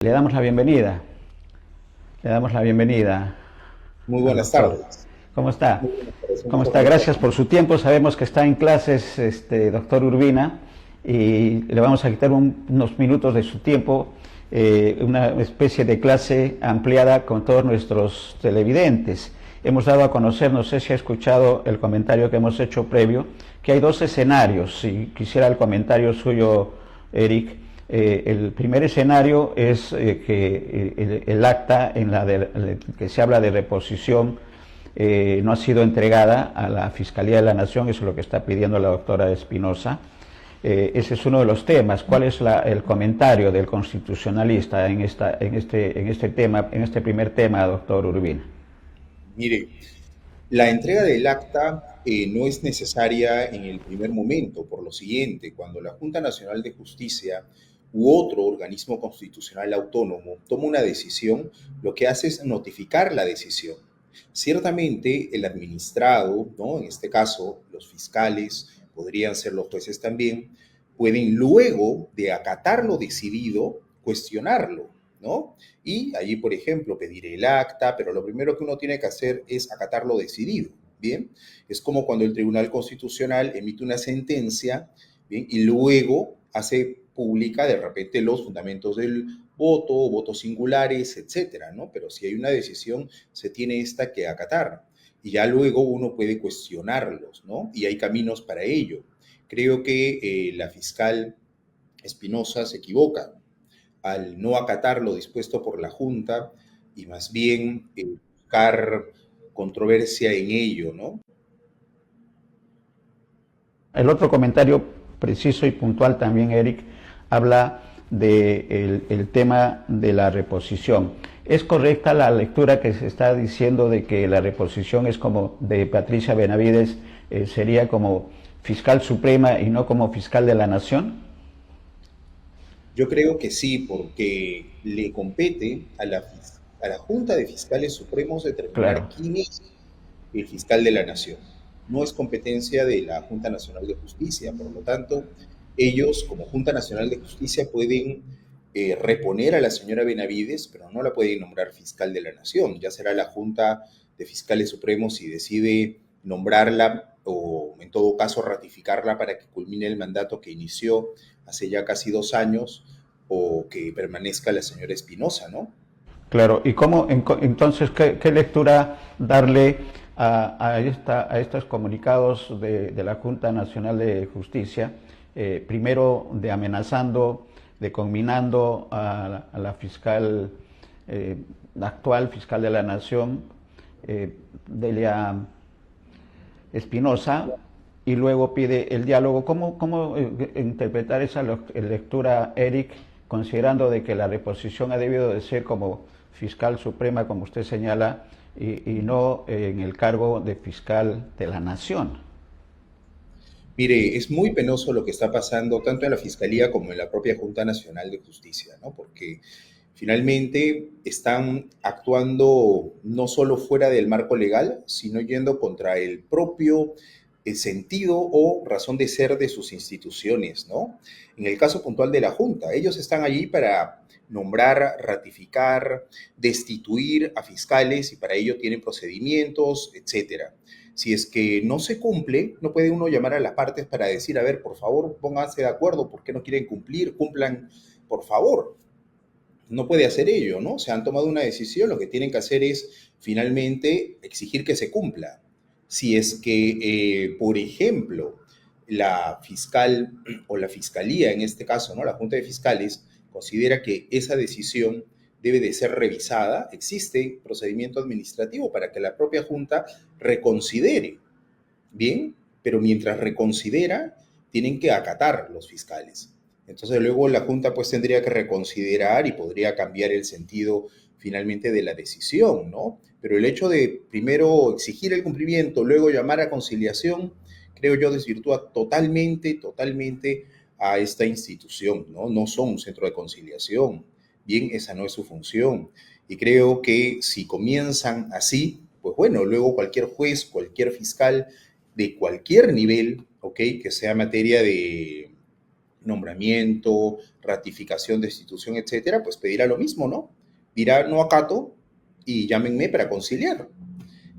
Le damos la bienvenida. Le damos la bienvenida Muy al buenas doctor. tardes. ¿Cómo está? Muy buenas tardes, un ¿Cómo gusto está? conversar Gracias con por su tiempo. Sabemos que está en clases, doctor Urbina, y le vamos a quitar unos minutos de su tiempo, una especie de clase ampliada con todos nuestros televidentes. Hemos dado a conocer, no sé si ha escuchado el comentario que hemos hecho previo, que hay dos escenarios. Si quisiera el comentario suyo, Eric. El primer escenario es que el acta que se habla de reposición no ha sido entregada a la Fiscalía de la Nación, eso es lo que está pidiendo la doctora Espinosa. Ese es uno de los temas. ¿Cuál es el comentario del constitucionalista en este tema, en este primer tema, doctor Urbina? Mire, la entrega del acta no es necesaria en el primer momento, por lo siguiente, cuando la Junta Nacional de Justicia u otro organismo constitucional autónomo toma una decisión, lo que hace es notificar la decisión. Ciertamente, el administrado, ¿no? En este caso, los fiscales, podrían ser los jueces también, pueden luego de acatar lo decidido, cuestionarlo, ¿no? Y allí, por ejemplo, pedir el acta, pero lo primero que uno tiene que hacer es acatar lo decidido, ¿bien? Es como cuando el Tribunal Constitucional emite una sentencia, ¿bien? Y luego hace pública de repente los fundamentos del voto, votos singulares, etcétera, ¿no? Pero si hay una decisión, se tiene esta que acatar. Y ya luego uno puede cuestionarlos, ¿no? Y hay caminos para ello. Creo que la fiscal Espinosa se equivoca al no acatar lo dispuesto por la Junta y más bien buscar controversia en ello, ¿no? El otro comentario preciso y puntual también, Eric, habla del tema de la reposición. ¿Es correcta la lectura que se está diciendo de que la reposición es como de Patricia Benavides, sería como fiscal suprema y no como fiscal de la nación? Yo creo que sí, porque le compete a la Junta de Fiscales Supremos determinar Claro. quién es el fiscal de la nación. No es competencia de la Junta Nacional de Justicia, por lo tanto, ellos como Junta Nacional de Justicia pueden reponer a la señora Benavides, pero no la pueden nombrar fiscal de la nación. Ya será la Junta de Fiscales Supremos si decide nombrarla o en todo caso ratificarla para que culmine el mandato que inició hace ya casi 2 años o que permanezca la señora Espinosa, ¿no? Claro, ¿y cómo entonces qué lectura darle a estos comunicados de la Junta Nacional de Justicia? Primero de amenazando, de conminando a la fiscal, la actual fiscal de la Nación, Delia Espinosa, y luego pide el diálogo. ¿Cómo interpretar esa lectura, Eric, considerando de que la reposición ha debido de ser como fiscal suprema, como usted señala, y no en el cargo de fiscal de la nación? Mire, es muy penoso lo que está pasando tanto en la Fiscalía como en la propia Junta Nacional de Justicia, ¿no? Porque finalmente están actuando no solo fuera del marco legal, sino yendo contra el propio sentido o razón de ser de sus instituciones, ¿no? En el caso puntual de la Junta, ellos están allí para nombrar, ratificar, destituir a fiscales y para ello tienen procedimientos, etcétera. Si es que no se cumple, no puede uno llamar a las partes para decir, a ver, por favor, pónganse de acuerdo, ¿por qué no quieren cumplir? Cumplan, por favor. No puede hacer ello, ¿no? Se han tomado una decisión, lo que tienen que hacer es finalmente exigir que se cumpla. Si es que, por ejemplo, la fiscal o la fiscalía, en este caso, ¿no? La Junta de Fiscales, considera que esa decisión debe de ser revisada, existe procedimiento administrativo para que la propia Junta reconsidere. Bien, pero mientras reconsidera, tienen que acatar los fiscales. Entonces luego la Junta pues tendría que reconsiderar y podría cambiar el sentido finalmente de la decisión, ¿no? Pero el hecho de primero exigir el cumplimiento, luego llamar a conciliación, creo yo desvirtúa totalmente a esta institución, ¿no? No son un centro de conciliación. Bien, esa no es su función. Y creo que si comienzan así, pues bueno, luego cualquier juez, cualquier fiscal de cualquier nivel, ¿ok? Que sea materia nombramiento, ratificación, destitución, etcétera, pues pedirá lo mismo, ¿no? Dirá no acato y llámenme para conciliar.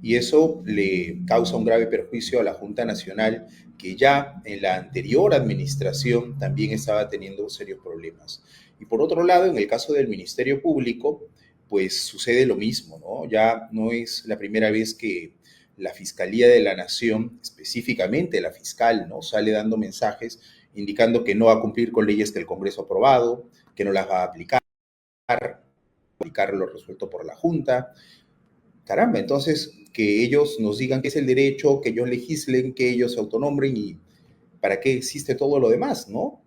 Y eso le causa un grave perjuicio a la Junta Nacional, que ya en la anterior administración también estaba teniendo serios problemas. Y por otro lado, en el caso del Ministerio Público, pues sucede lo mismo, ¿no? Ya no es la primera vez que la Fiscalía de la Nación, específicamente la fiscal, ¿no? Sale dando mensajes indicando que no va a cumplir con leyes que el Congreso ha aprobado, que no las va a aplicar lo resuelto por la Junta. Caramba, entonces que ellos nos digan qué es el derecho, que ellos legislen, que ellos se autonombren y para qué existe todo lo demás, ¿no?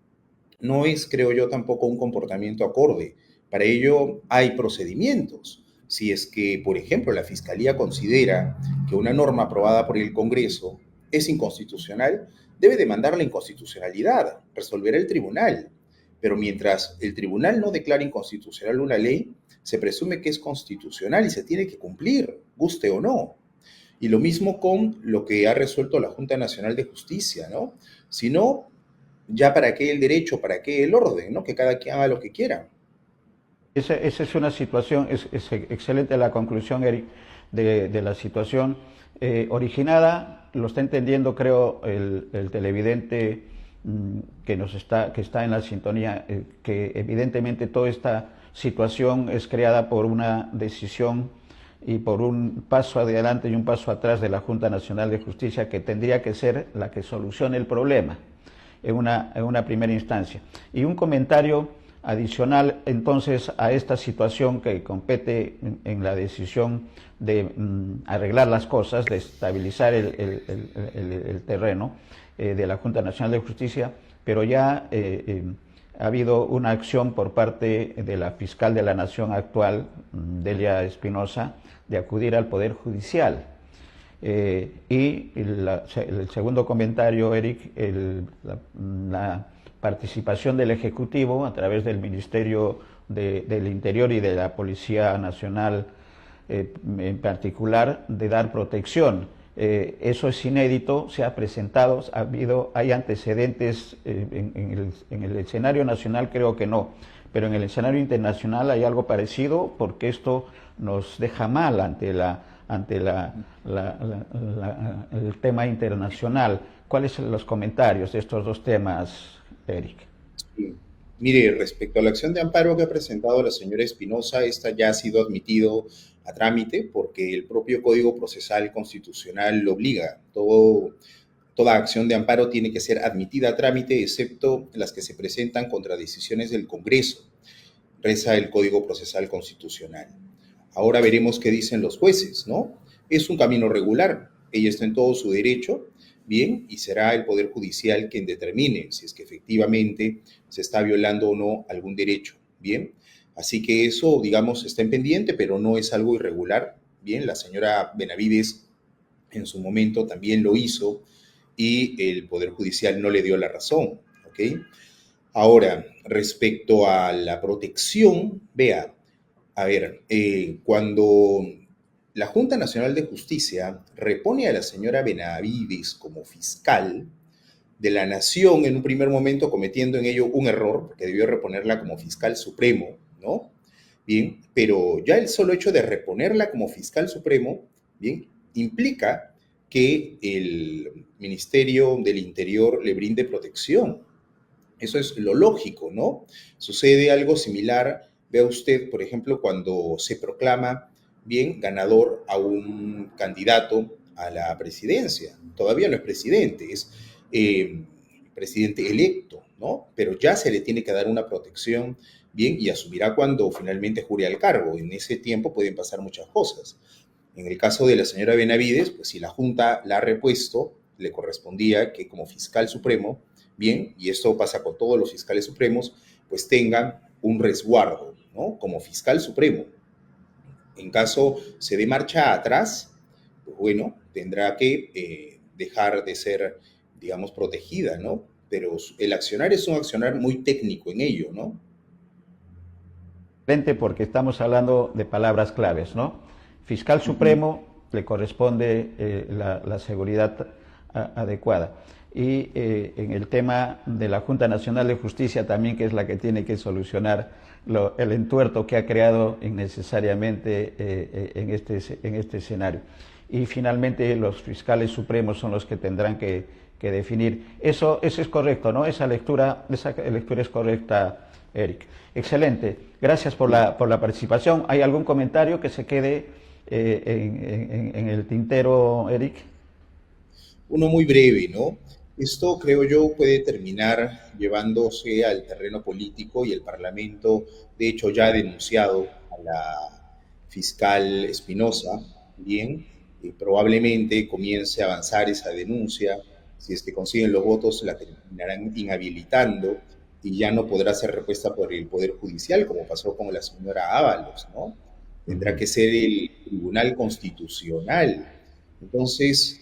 No es, creo yo, tampoco un comportamiento acorde. Para ello hay procedimientos. Si es que, por ejemplo, la Fiscalía considera que una norma aprobada por el Congreso es inconstitucional, debe demandar la inconstitucionalidad, resolverá el tribunal. Pero mientras el tribunal no declara inconstitucional una ley, se presume que es constitucional y se tiene que cumplir, guste o no. Y lo mismo con lo que ha resuelto la Junta Nacional de Justicia, ¿no? Si no, ya para qué el derecho, para qué el orden, ¿no? Que cada quien haga lo que quiera. Esa es una situación, es excelente la conclusión, Eric, de la situación originada, lo está entendiendo, creo, el televidente que está en la sintonía, que evidentemente toda esta situación es creada por una decisión y por un paso adelante y un paso atrás de la Junta Nacional de Justicia, que tendría que ser la que solucione el problema en una primera instancia. Y un comentario adicional entonces a esta situación que compete en la decisión de arreglar las cosas, de estabilizar el terreno de la Junta Nacional de Justicia, pero ya ha habido una acción por parte de la fiscal de la Nación actual, Delia Espinosa, de acudir al Poder Judicial. El segundo comentario, Eric, la participación del Ejecutivo a través del Ministerio del Interior y de la Policía Nacional en particular, de dar protección. Eso es inédito, se ha presentado, hay antecedentes en el escenario nacional, creo que no, pero en el escenario internacional hay algo parecido, porque esto nos deja mal ante el tema internacional. ¿Cuáles son los comentarios de estos dos temas, Eric? Sí. Mire, respecto a la acción de amparo que ha presentado la señora Espinosa, esta ya ha sido admitido a trámite porque el propio Código Procesal Constitucional lo obliga. Toda acción de amparo tiene que ser admitida a trámite, excepto las que se presentan contra decisiones del Congreso. Reza el Código Procesal Constitucional. Ahora veremos qué dicen los jueces, ¿no? Es un camino regular, ella está en todo su derecho, bien, y será el Poder Judicial quien determine si es que efectivamente se está violando o no algún derecho, bien. Así que eso, digamos, está en pendiente, pero no es algo irregular, bien. La señora Benavides en su momento también lo hizo y el Poder Judicial no le dio la razón, ¿ok? Ahora, respecto a la protección, vea, a ver, cuando la Junta Nacional de Justicia repone a la señora Benavides como fiscal de la Nación, en un primer momento cometiendo en ello un error, porque debió reponerla como fiscal supremo, ¿no? Bien, pero ya el solo hecho de reponerla como fiscal supremo, bien, implica que el Ministerio del Interior le brinde protección. Eso es lo lógico, ¿no? Sucede algo similar, vea usted, por ejemplo, cuando se proclama bien ganador a un candidato a la presidencia. Todavía no es presidente, es presidente electo, ¿no? Pero ya se le tiene que dar una protección, bien, y asumirá cuando finalmente jure al cargo. En ese tiempo pueden pasar muchas cosas. En el caso de la señora Benavides, pues si la Junta la ha repuesto, le correspondía que como fiscal supremo, bien, y esto pasa con todos los fiscales supremos, pues tengan un resguardo, ¿no? Como fiscal supremo. En caso se dé marcha atrás, pues bueno, tendrá que dejar de ser, digamos, protegida, ¿no? Pero el accionar es un accionar muy técnico en ello, ¿no? Porque estamos hablando de palabras claves, ¿no? Fiscal Supremo, le corresponde la seguridad adecuada. y en el tema de la Junta Nacional de Justicia también, que es la que tiene que solucionar el entuerto que ha creado innecesariamente en este escenario. Y finalmente los fiscales supremos son los que tendrán que definir. Eso es correcto, ¿no? Esa lectura es correcta, Eric. Excelente. Gracias por la participación. ¿Hay algún comentario que se quede en el tintero, Eric? Uno muy breve, ¿no? Esto creo yo puede terminar llevándose al terreno político y el Parlamento, de hecho, ya ha denunciado a la fiscal Espinosa, bien, y probablemente comience a avanzar esa denuncia. Si es que consiguen los votos, la terminarán inhabilitando y ya no podrá ser repuesta por el Poder Judicial, como pasó con la señora Ábalos, ¿no? Tendrá que ser el Tribunal Constitucional. Entonces,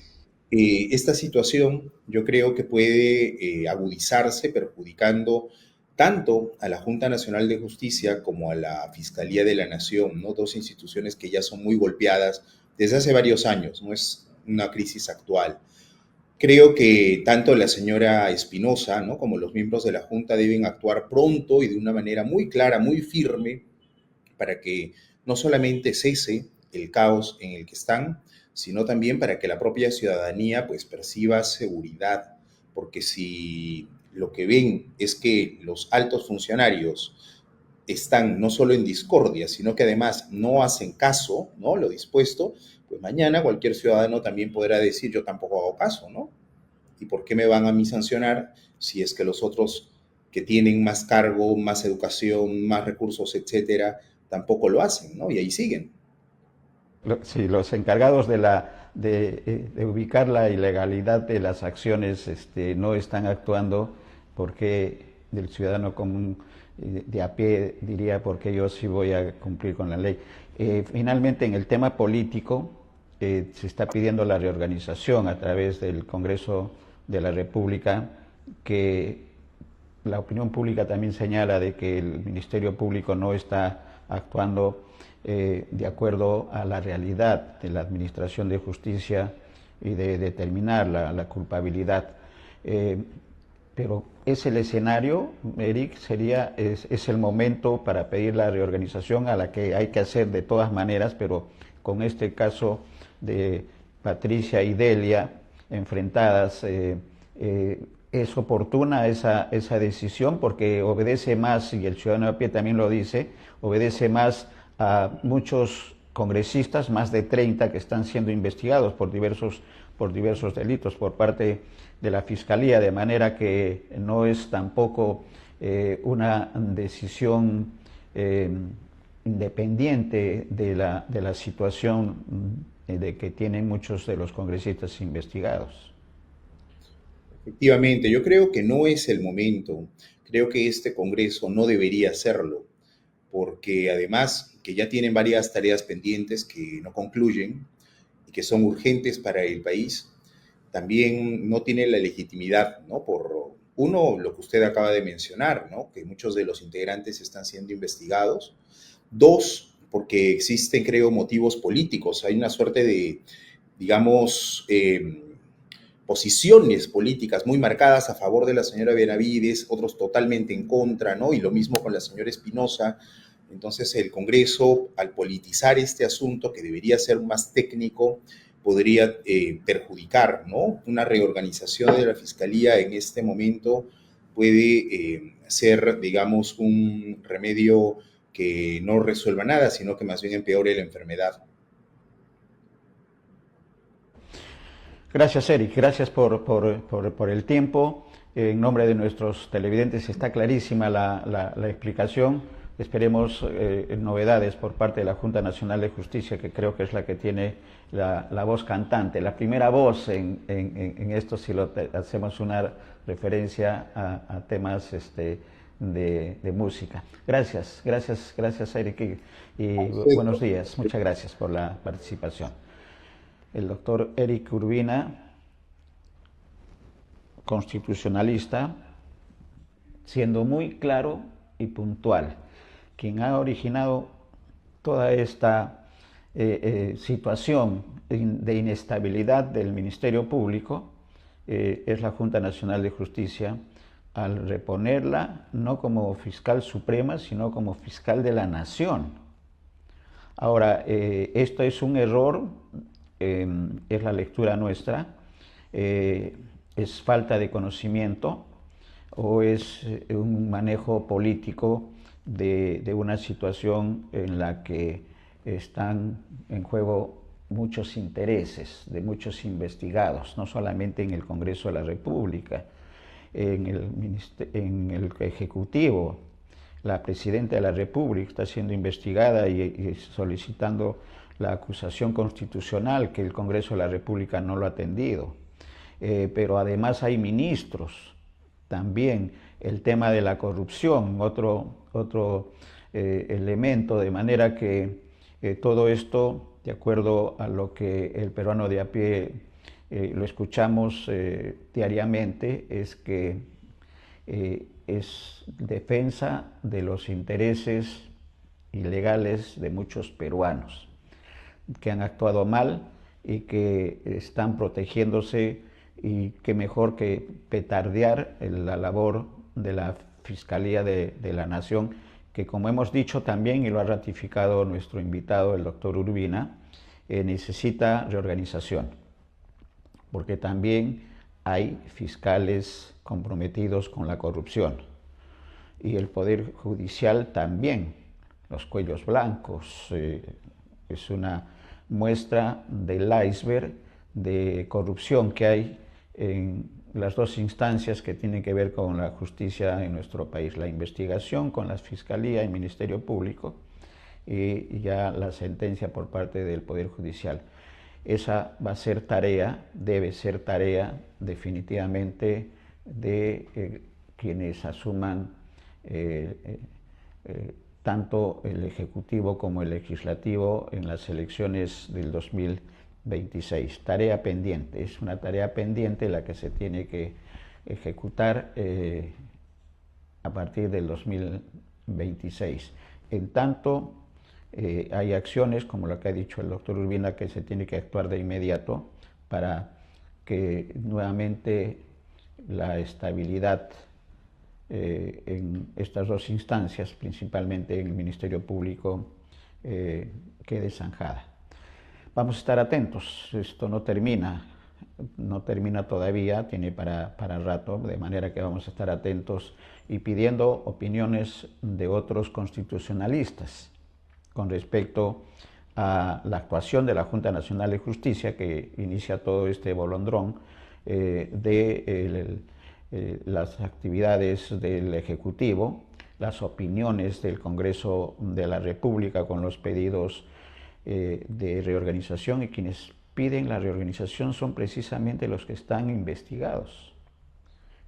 esta situación yo creo que puede agudizarse perjudicando tanto a la Junta Nacional de Justicia como a la Fiscalía de la Nación, ¿no? Dos instituciones que ya son muy golpeadas desde hace varios años, no es una crisis actual. Creo que tanto la señora Espinosa, ¿no?, como los miembros de la Junta deben actuar pronto y de una manera muy clara, muy firme, para que no solamente cese el caos en el que están, sino también para que la propia ciudadanía pues perciba seguridad, porque si lo que ven es que los altos funcionarios están no solo en discordia, sino que además no hacen caso, ¿no?, lo dispuesto, pues mañana cualquier ciudadano también podrá decir yo tampoco hago caso, ¿no? ¿Y por qué me van a mí sancionar si es que los otros que tienen más cargo, más educación, más recursos, etcétera, tampoco lo hacen, ¿no? Y ahí siguen. Sí, los encargados de ubicar la ilegalidad de las acciones no están actuando porque el ciudadano común de a pie diría porque yo sí voy a cumplir con la ley. Finalmente, en el tema político, se está pidiendo la reorganización a través del Congreso de la República, que la opinión pública también señala de que el Ministerio Público no está actuando de acuerdo a la realidad de la administración de justicia y de determinar la culpabilidad. Pero es el escenario, Eric, es el momento para pedir la reorganización a la que hay que hacer de todas maneras, pero con este caso de Patricia y Delia enfrentadas, ¿es oportuna esa decisión? Porque obedece más, y el ciudadano a pie también lo dice, obedece más a muchos congresistas, más de 30 que están siendo investigados por diversos delitos por parte de la Fiscalía, de manera que no es tampoco una decisión independiente de la situación de que tienen muchos de los congresistas investigados. Efectivamente, yo creo que no es el momento. Creo que este Congreso no debería hacerlo, porque además que ya tienen varias tareas pendientes que no concluyen y que son urgentes para el país, también no tiene la legitimidad, ¿no? Por uno, lo que usted acaba de mencionar, ¿no?, que muchos de los integrantes están siendo investigados. Dos, porque existen, creo, motivos políticos. Hay una suerte de, digamos, posiciones políticas muy marcadas a favor de la señora Benavides, otros totalmente en contra, ¿no? Y lo mismo con la señora Espinosa. Entonces el Congreso, al politizar este asunto, que debería ser más técnico, podría perjudicar, ¿no? Una reorganización de la Fiscalía en este momento puede ser, digamos, un remedio que no resuelva nada, sino que más bien empeore la enfermedad. Gracias, Eric. Gracias por el tiempo. En nombre de nuestros televidentes está clarísima la explicación. Esperemos novedades por parte de la Junta Nacional de Justicia, que creo que es la que tiene la voz cantante, la primera voz en esto, si hacemos una referencia a temas de música. Gracias, Eric, y buenos días. Muchas gracias por la participación. El doctor Eric Urbina, constitucionalista, siendo muy claro y puntual, quien ha originado toda esta situación de inestabilidad del Ministerio Público, es la Junta Nacional de Justicia al reponerla no como fiscal suprema, sino como fiscal de la nación. Ahora, esto es un error, es la lectura nuestra, es falta de conocimiento o es un manejo político de una situación en la que están en juego muchos intereses de muchos investigados, no solamente en el Congreso de la República, en el Ejecutivo. La Presidenta de la República está siendo investigada y solicitando la acusación constitucional, que el Congreso de la República no lo ha atendido. Pero además hay ministros. También el tema de la corrupción, otro elemento, de manera que todo esto, de acuerdo a lo que el peruano de a pie lo escuchamos diariamente, es que es defensa de los intereses ilegales de muchos peruanos que han actuado mal y que están protegiéndose, y qué mejor que petardear la labor de la Fiscalía de la Nación, que, como hemos dicho también y lo ha ratificado nuestro invitado, el doctor Urbina, necesita reorganización, porque también hay fiscales comprometidos con la corrupción y el Poder Judicial también, los cuellos blancos, es una muestra del iceberg de corrupción que hay en las dos instancias que tienen que ver con la justicia en nuestro país, la investigación con la Fiscalía y Ministerio Público y ya la sentencia por parte del Poder Judicial. Esa va a ser tarea, debe ser tarea definitivamente de quienes asuman tanto el Ejecutivo como el Legislativo en las elecciones del 2026. Tarea pendiente, es una tarea pendiente la que se tiene que ejecutar a partir del 2026. En tanto, hay acciones, como lo que ha dicho el doctor Urbina, que se tiene que actuar de inmediato para que nuevamente la estabilidad en estas dos instancias, principalmente en el Ministerio Público, quede zanjada. Vamos a estar atentos, esto no termina todavía, tiene para rato, de manera que vamos a estar atentos y pidiendo opiniones de otros constitucionalistas con respecto a la actuación de la Junta Nacional de Justicia, que inicia todo este bolondrón de las actividades del Ejecutivo, las opiniones del Congreso de la República con los pedidos de reorganización, y quienes piden la reorganización son precisamente los que están investigados,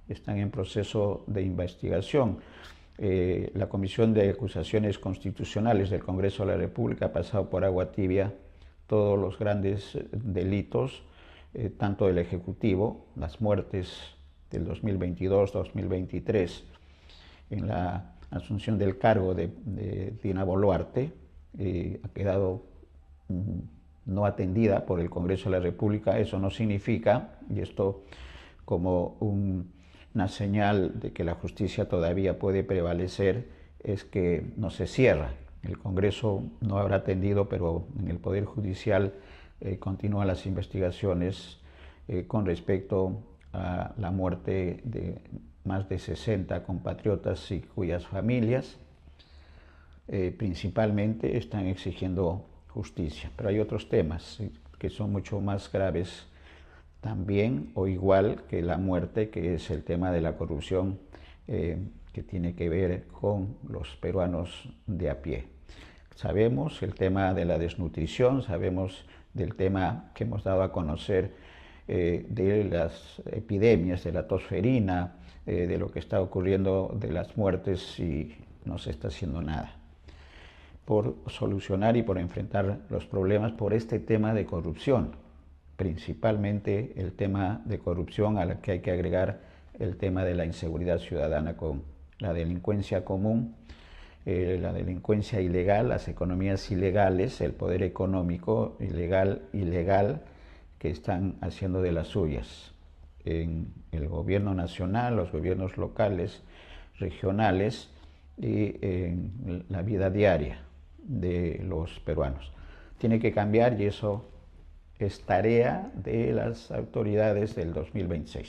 están en proceso de investigación. La Comisión de Acusaciones Constitucionales del Congreso de la República ha pasado por agua tibia todos los grandes delitos, tanto del Ejecutivo, las muertes del 2022-2023, en la asunción del cargo de Dina Boluarte, ha quedado no atendida por el Congreso de la República. Eso no significa, y esto como una señal de que la justicia todavía puede prevalecer, es que no se cierra. El Congreso no habrá atendido, pero en el Poder Judicial continúan las investigaciones con respecto a la muerte de más de 60 compatriotas y cuyas familias principalmente están exigiendo justicia. Pero hay otros temas que son mucho más graves también, o igual que la muerte, que es el tema de la corrupción que tiene que ver con los peruanos de a pie. Sabemos el tema de la desnutrición, sabemos del tema que hemos dado a conocer de las epidemias, de la tosferina, de lo que está ocurriendo, de las muertes, y no se está haciendo nada por solucionar y por enfrentar los problemas por este tema de corrupción, principalmente el tema de corrupción, a la que hay que agregar el tema de la inseguridad ciudadana con la delincuencia común, la delincuencia ilegal, las economías ilegales, el poder económico ilegal, que están haciendo de las suyas. en el gobierno nacional, los gobiernos locales, regionales y en la vida diaria de los peruanos. Tiene que cambiar y eso es tarea de las autoridades del 2026.